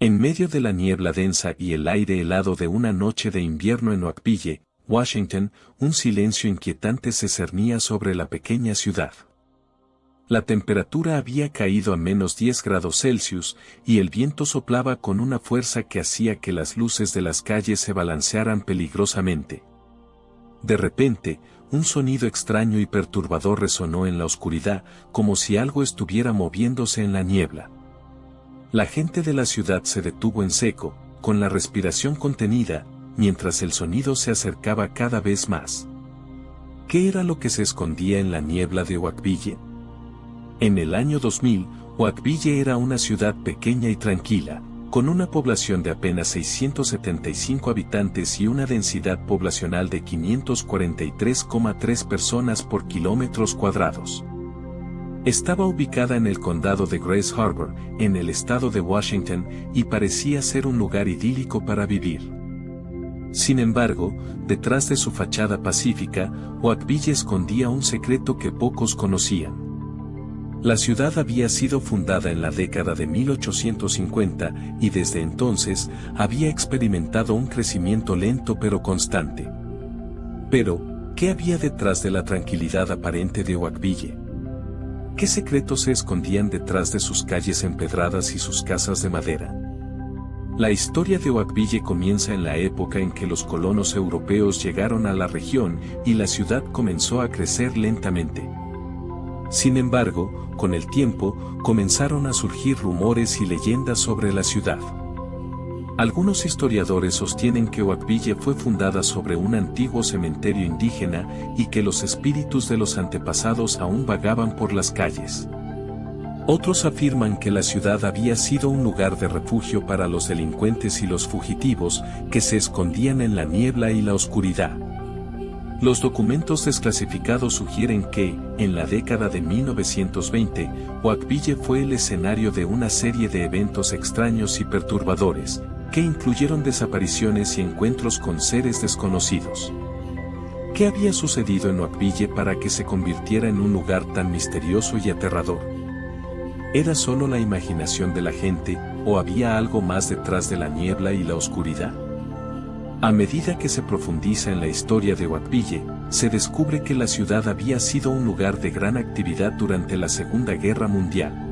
En medio de la niebla densa y el aire helado de una noche de invierno en Oakville, Washington, un silencio inquietante se cernía sobre la pequeña ciudad. La temperatura había caído a -10 grados Celsius y el viento soplaba con una fuerza que hacía que las luces de las calles se balancearan peligrosamente. De repente, un sonido extraño y perturbador resonó en la oscuridad, como si algo estuviera moviéndose en la niebla. La gente de la ciudad se detuvo en seco, con la respiración contenida, mientras el sonido se acercaba cada vez más. ¿Qué era lo que se escondía en la niebla de Oakville? En el año 2000, Oakville era una ciudad pequeña y tranquila, con una población de apenas 675 habitantes y una densidad poblacional de 543,3 personas por kilómetros cuadrados. Estaba ubicada en el condado de Grace Harbor, en el estado de Washington, y parecía ser un lugar idílico para vivir. Sin embargo, detrás de su fachada pacífica, Oakville escondía un secreto que pocos conocían. La ciudad había sido fundada en la década de 1850 y desde entonces había experimentado un crecimiento lento pero constante. Pero, ¿qué había detrás de la tranquilidad aparente de Oakville? ¿Qué secretos se escondían detrás de sus calles empedradas y sus casas de madera? La historia de Oakville comienza en la época en que los colonos europeos llegaron a la región y la ciudad comenzó a crecer lentamente. Sin embargo, con el tiempo, comenzaron a surgir rumores y leyendas sobre la ciudad. Algunos historiadores sostienen que Oakville fue fundada sobre un antiguo cementerio indígena y que los espíritus de los antepasados aún vagaban por las calles. Otros afirman que la ciudad había sido un lugar de refugio para los delincuentes y los fugitivos que se escondían en la niebla y la oscuridad. Los documentos desclasificados sugieren que, en la década de 1920, Oakville fue el escenario de una serie de eventos extraños y perturbadores, que incluyeron desapariciones y encuentros con seres desconocidos. ¿Qué había sucedido en Oakville para que se convirtiera en un lugar tan misterioso y aterrador? ¿Era solo la imaginación de la gente, o había algo más detrás de la niebla y la oscuridad? A medida que se profundiza en la historia de Oakville, se descubre que la ciudad había sido un lugar de gran actividad durante la Segunda Guerra Mundial.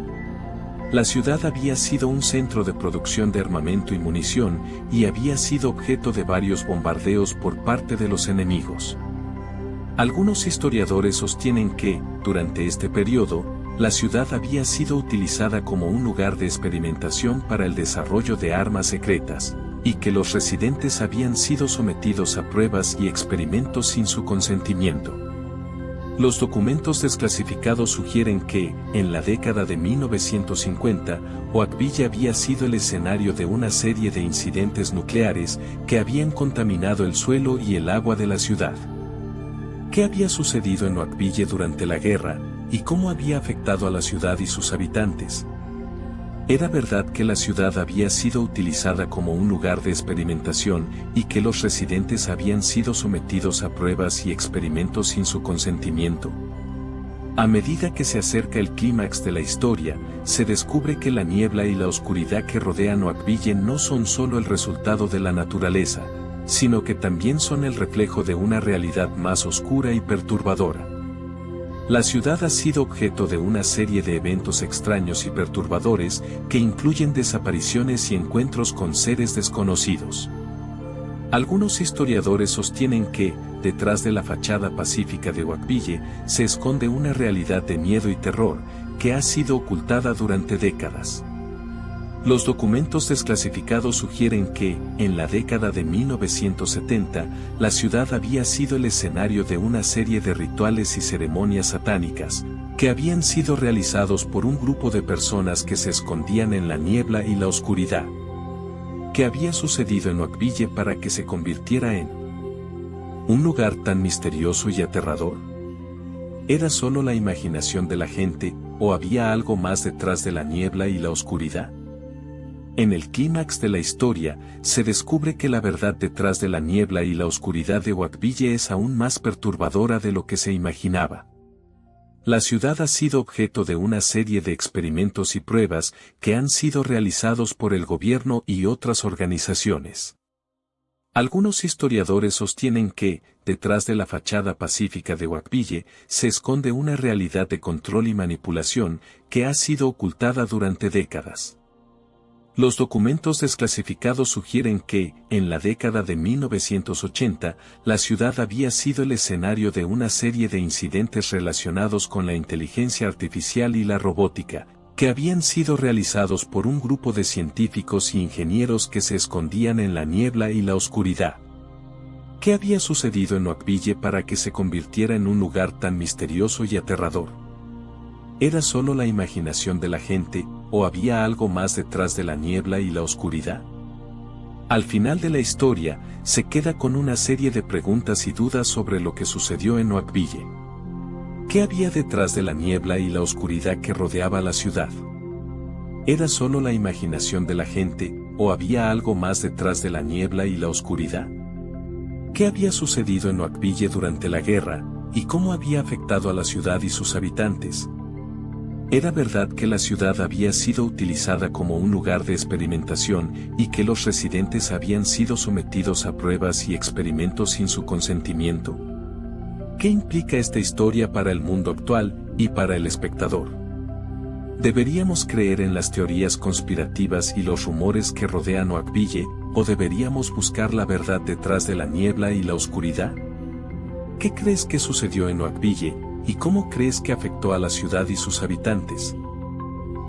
La ciudad había sido un centro de producción de armamento y munición, y había sido objeto de varios bombardeos por parte de los enemigos. Algunos historiadores sostienen que, durante este periodo, la ciudad había sido utilizada como un lugar de experimentación para el desarrollo de armas secretas, y que los residentes habían sido sometidos a pruebas y experimentos sin su consentimiento. Los documentos desclasificados sugieren que, en la década de 1950, Oakville había sido el escenario de una serie de incidentes nucleares que habían contaminado el suelo y el agua de la ciudad. ¿Qué había sucedido en Oakville durante la guerra, y cómo había afectado a la ciudad y sus habitantes? ¿Era verdad que la ciudad había sido utilizada como un lugar de experimentación y que los residentes habían sido sometidos a pruebas y experimentos sin su consentimiento? A medida que se acerca el clímax de la historia, se descubre que la niebla y la oscuridad que rodean Oakville no son solo el resultado de la naturaleza, sino que también son el reflejo de una realidad más oscura y perturbadora. La ciudad ha sido objeto de una serie de eventos extraños y perturbadores que incluyen desapariciones y encuentros con seres desconocidos. Algunos historiadores sostienen que, detrás de la fachada pacífica de Oakville, se esconde una realidad de miedo y terror que ha sido ocultada durante décadas. Los documentos desclasificados sugieren que, en la década de 1970, la ciudad había sido el escenario de una serie de rituales y ceremonias satánicas, que habían sido realizados por un grupo de personas que se escondían en la niebla y la oscuridad. ¿Qué había sucedido en Oakville para que se convirtiera en un lugar tan misterioso y aterrador? ¿Era solo la imaginación de la gente, o había algo más detrás de la niebla y la oscuridad? En el clímax de la historia, se descubre que la verdad detrás de la niebla y la oscuridad de Oakville es aún más perturbadora de lo que se imaginaba. La ciudad ha sido objeto de una serie de experimentos y pruebas que han sido realizados por el gobierno y otras organizaciones. Algunos historiadores sostienen que, detrás de la fachada pacífica de Oakville, se esconde una realidad de control y manipulación que ha sido ocultada durante décadas. Los documentos desclasificados sugieren que, en la década de 1980, la ciudad había sido el escenario de una serie de incidentes relacionados con la inteligencia artificial y la robótica, que habían sido realizados por un grupo de científicos y ingenieros que se escondían en la niebla y la oscuridad. ¿Qué había sucedido en Oakville para que se convirtiera en un lugar tan misterioso y aterrador? ¿Era solo la imaginación de la gente, o había algo más detrás de la niebla y la oscuridad? Al final de la historia, se queda con una serie de preguntas y dudas sobre lo que sucedió en Oakville. ¿Qué había detrás de la niebla y la oscuridad que rodeaba la ciudad? ¿Era solo la imaginación de la gente, o había algo más detrás de la niebla y la oscuridad? ¿Qué había sucedido en Oakville durante la guerra, y cómo había afectado a la ciudad y sus habitantes? ¿Era verdad que la ciudad había sido utilizada como un lugar de experimentación y que los residentes habían sido sometidos a pruebas y experimentos sin su consentimiento? ¿Qué implica esta historia para el mundo actual y para el espectador? ¿Deberíamos creer en las teorías conspirativas y los rumores que rodean Oakville, o deberíamos buscar la verdad detrás de la niebla y la oscuridad? ¿Qué crees que sucedió en Oakville, y cómo crees que afectó a la ciudad y sus habitantes?